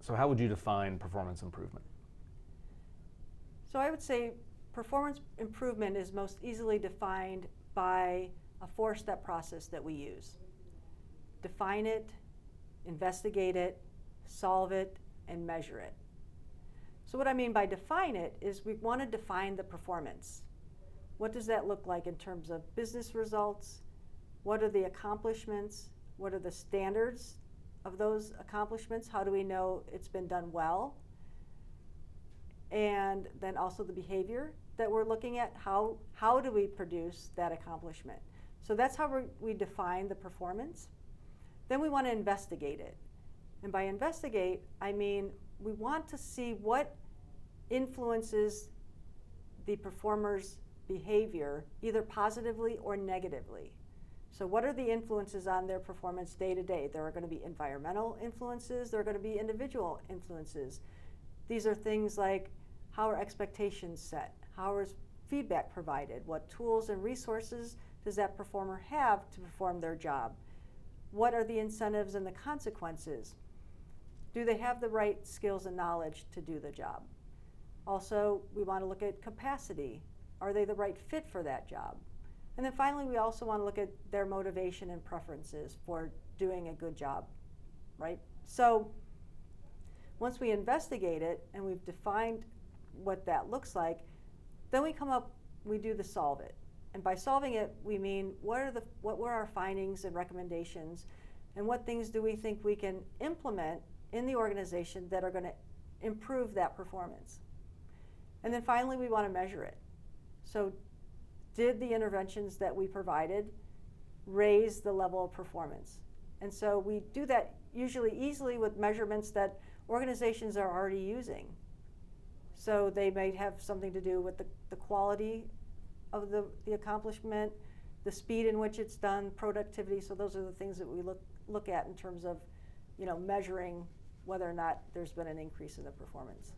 So how would you define performance improvement? So I would say performance improvement is most easily defined by a four-step process that we use. Define it, investigate it, solve it, and measure it. So what I mean by define it is we want to define the performance. What does that look like in terms of business results? What are the accomplishments? What are the standards of those accomplishments? How do we know it's been done well? And then also the behavior that we're looking at. How do we produce that accomplishment? So that's how we define the performance. Then we want to investigate it. And by investigate, I mean we want to see what influences the performer's behavior, either positively or negatively. So what are the influences on their performance day to day? There are going to be environmental influences, there are going to be individual influences. These are things like how are expectations set? How is feedback provided? What tools and resources does that performer have to perform their job? What are the incentives and the consequences? Do they have the right skills and knowledge to do the job? Also, we want to look at capacity. Are they the right fit for that job? And then finally, we also want to look at their motivation and preferences for doing a good job, right? So once we investigate it and we've defined what that looks like, then we do the solve it. And by solving it, we mean what were our findings and recommendations, and what things do we think we can implement in the organization that are going to improve that performance. And then finally, we want to measure it. So did the interventions that we provided raise the level of performance? And so we do that usually easily with measurements that organizations are already using. So they may have something to do with the quality of the accomplishment, the speed in which it's done, productivity. So those are the things that we look at in terms of measuring whether or not there's been an increase in the performance.